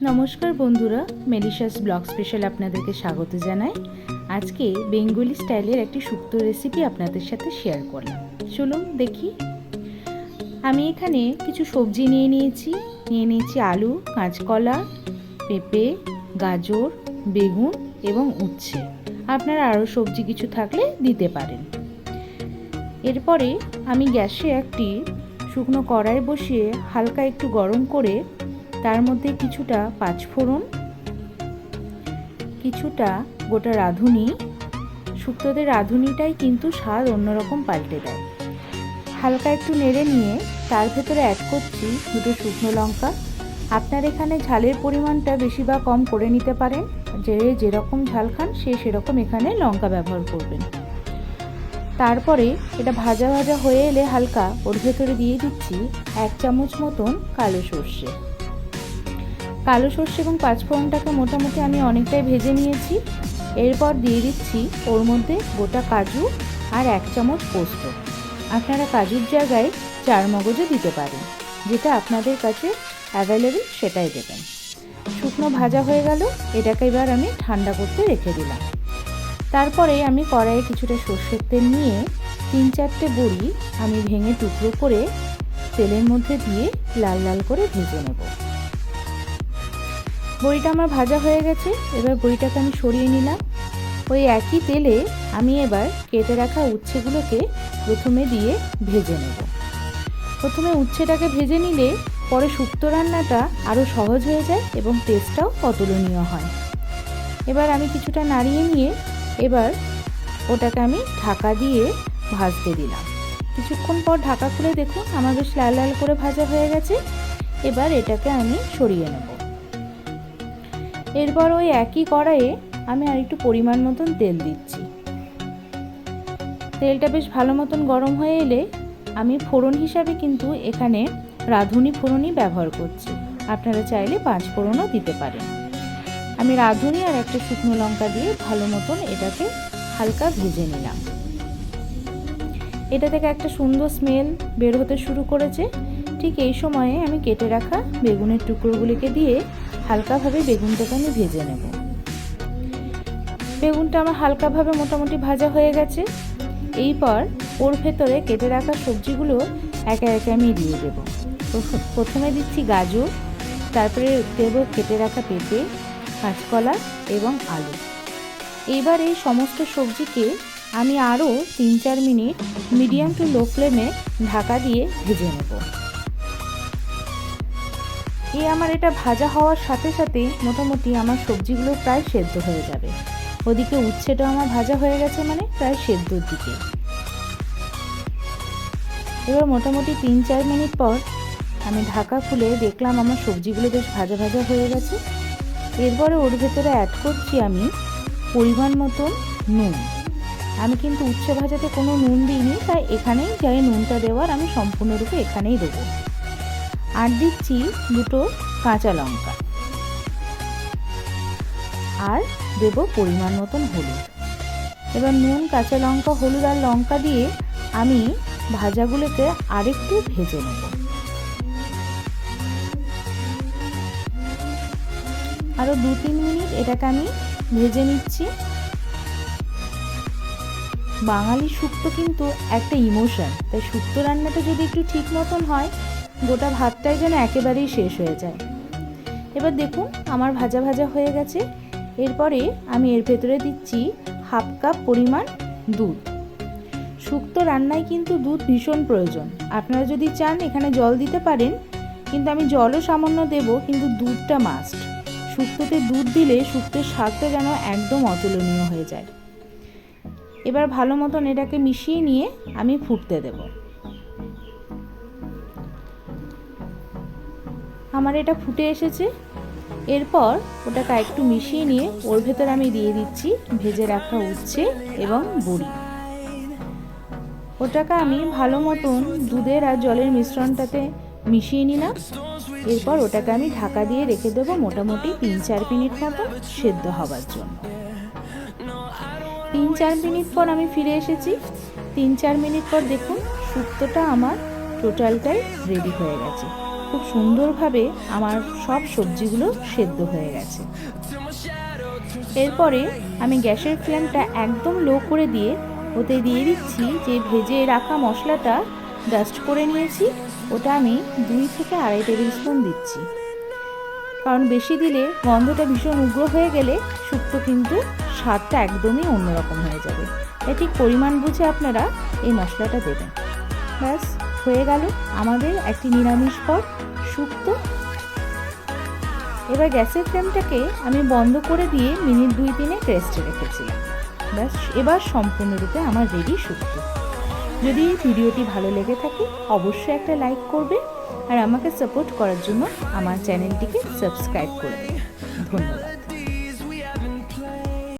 नमस्कार बंधुरा मेलिशास blog special आपनादेरके स्वागत जानाई। आज के बेंगली स्टाइलेर एक शुक्तो रेसिपि आपनादेर साथे शेयर करलाम। चलुन देखी। आमी एखाने किछु सब्जी निये निয়েছি आलू, काँचकला, पेঁপে, गाजर, बेगुन एवं उচ্ছে। आपनारा आरो सब्जी किछु थाकले दिते पारेन। एरपरे आमी ग्यासे एकटी शुकनो कड़ाई बसिए हालका एकटु गरम करे तार मध्य किछुटा पाँचफोड़न, किछुटा गोटा राधुनी, शुक्तोदेर राधुनीटाई किन्तु स्वाद अन्यरकम पाल्टे देय। हालका एकटु नेड़े निये तार भेतरे ऐड करछि दुटो शुकनो लंका। आपनारा एखाने झालेर परिमाणटा बेशी बा कम करे निते पारेन, जे जेरकम झाल खान से सेरकम एखाने लंका व्यवहार करबेन। तारपरे एटा भाजा भाजा हये एले हालका ओर भेतरे दिये दिচ্ছি 1 চামচ मतन कालो सर्षे। कालो सर्षे এবং পাঁচফোড়নটাকে মোটামুটি আমি অনেকটাই ভেজে নিয়েছি। এরপর দিয়ে দিচ্ছি ওর মধ্যে গোটা কাজু আর 1 চামচ পোস্ত। আপনারা কাজুর জায়গায় চারমগজও দিতে পারেন, যেটা আপনাদের কাছে অ্যাভেলেবল সেটাই দেবেন। শুকনো ভাজা হয়ে গেল, এটাকে এবার আমি ঠান্ডা করতে রেখে দিলাম। তারপরে আমি কড়াইয়ে কিছুটা সরষের তেল নিয়ে 3-4টে বড়ি আমি ভেঙে টুকরো করে তেলের মধ্যে দিয়ে লাল লাল করে ভেজে নেব। বড়িটা আমার ভাজা হয়ে গেছে, এবার বড়িটাকে আমি সরিয়ে নিলাম। ওই একই তেলে আমি এবার কেটে রাখা উচ্ছেগুলোকে প্রথমে দিয়ে ভেজে নেব। প্রথমে উচ্ছেটাকে ভেজে নিলে পরে শুক্তো রান্নাটা আরও সহজ হয়ে যায় এবং টেস্টটাও অতুলনীয় হয়। এবার আমি কিছুটা নাড়িয়ে নিয়ে এবার ওটাকে আমি ঢাকা দিয়ে ভাজতে দিলাম। কিছুক্ষণ পর ঢাকা খুলে দেখুন আমার বেশ লাল লাল করে ভাজা হয়ে গেছে। এবার এটাকে আমি সরিয়ে নেব। এরপর ওই একই কড়াইয়ে আমি আর একটু পরিমাণ মতন তেল দিচ্ছি। তেলটা বেশ ভালো মতন গরম হয়ে এলে আমি ফোড়ন হিসাবে কিন্তু এখানে রাঁধুনি ফোড়নই ব্যবহার করছি। আপনারা চাইলে পাঁচফোড়নও দিতে পারেন। আমি রাঁধুনি আর একটা শুকনো লঙ্কা দিয়ে ভালো মতন এটাকে হালকা ভেজে নিলাম। এটা থেকে একটা সুন্দর স্মেল বের হতে শুরু করেছে। ঠিক এই সময়ে আমি কেটে রাখা বেগুনের টুকরোগুলিকে দিয়ে হালকাভাবে বেগুনটাকে আমি ভেজে নেব। বেগুনটা আমার হালকাভাবে মোটামুটি ভাজা হয়ে গেছে। এইবার ওর ভেতরে কেটে রাখা সবজিগুলো একে একে আমি দিয়ে দেব। প্রথমে দিচ্ছি গাজর, তারপরে দেব কেটে রাখা পেঁপে, কাঁচকলা এবং আলু। এইবার এই সমস্ত সবজিকে আমি আরও 3-4 মিনিট মিডিয়াম টু লো ফ্লেমে ঢাকা দিয়ে ভেজে নেব। আমার এটা ভাজা হওয়ার সাথে সাথে মোটামুটি আমার সবজিগুলো প্রায় সেদ্ধ হয়ে যাবে। ওদিকে উচ্ছেটা আমার ভাজা হয়ে গেছে, মানে প্রায় সেদ্ধর দিকে। এবার মোটামুটি 3-4 মিনিট পর আমি ঢাকা খুলে দেখলাম আমার সবজিগুলো বেশ ভাজা ভাজা হয়ে গেছে। এরপরে ওর ভেতরে অ্যাড করছি আমি পরিমাণ মতন নুন। আমি কিন্তু উচ্ছে ভাজাতে কোনো নুন দিইনি, তাই এখানেই যাই নুনটা দেওয়ার আমি সম্পূর্ণরূপে এখানেই দেবো। আর দিচ্ছি দুটো কাঁচা লঙ্কা আর দেব পরিমাণ মতন হলুদ। এবার নুন, কাঁচা লঙ্কা, হলুদ আর লঙ্কা দিয়ে আমি ভাজাগুলোকে আরেকটু ভেজে নেব। আরও 2-3 মিনিট এটাকে আমি ভেজে নিচ্ছি। বাঙালি শুক্তো কিন্তু একটা ইমোশন, তাই শুক্তো রান্নাটা যদি একটু ঠিক মতন হয় গোটা ভাতটাই যেন একেবারেই শেষ হয়ে যায়। এবার দেখুন আমার ভাজা ভাজা হয়ে গেছে। এরপরে আমি এর ভেতরে দিচ্ছি 1/2 কাপ পরিমাণ দুধ। শুক্তো রান্নায় কিন্তু দুধ ভীষণ প্রয়োজন। আপনারা যদি চান এখানে জল দিতে পারেন, কিন্তু আমি জলও সামান্য দেব, কিন্তু দুধটা মাস্ট। শুক্তোতে দুধ দিলে শুক্তোর স্বাদটা যেন একদম অতুলনীয় হয়ে যায়। এবার ভালো মতন এটাকে মিশিয়ে নিয়ে আমি ফুটতে দেব। আমার এটা ফুটে এসেছে। এরপর ওটাকে একটু মিশিয়ে নিয়ে ওর ভেতরে আমি দিয়ে দিচ্ছি ভেজে রাখা উচ্ছে এবং বড়ি। ওটাকে আমি ভালো মতন দুধের আর জলের মিশ্রণটাতে মিশিয়ে নিলাম। এরপর ওটাকে আমি ঢাকা দিয়ে রেখে দেবো মোটামুটি 3-4 মিনিট মতো সেদ্ধ হওয়ার জন্য। 3-4 মিনিট পর আমি ফিরে এসেছি। 3-4 মিনিট পর দেখুন শুক্তোটা আমার টোটালটাই রেডি হয়ে গেছে। খুব সুন্দরভাবে আমার সব সবজিগুলো সেদ্ধ হয়ে গেছে। এরপরে আমি গ্যাসের ফ্লেমটা একদম লো করে দিয়ে ওতে দিয়ে দিচ্ছি যে ভেজে রাখা মশলাটা ডাস্ট করে নিয়েছি, ওটা আমি 2 থেকে 2.5 টেবিল স্পুন দিচ্ছি। কারণ বেশি দিলে গন্ধটা ভীষণ উগ্র হয়ে গেলে শুক্তো কিন্তু স্বাদটা একদমই অন্যরকম হয়ে যাবে। তাই ঠিক পরিমাণ বুঝে আপনারা এই মশলাটা দেবেন। ব্যাস হয়ে গেল আমাদের একটি নিরামিষকর শুক্তো। এবার গ্যাসের ফ্লেমটাকে আমি বন্ধ করে দিয়ে মিনিট 2-3 রেস্টে রেখেছিলাম। ব্যাস এবার সম্পূর্ণরূপে আমার রেডি শুক্তো। যদি ভিডিওটি ভালো লেগে থাকে অবশ্যই একটা লাইক করবে আর আমাকে সাপোর্ট করার জন্য আমার চ্যানেলটিকে সাবস্ক্রাইব করে দেবে। ধন্যবাদ।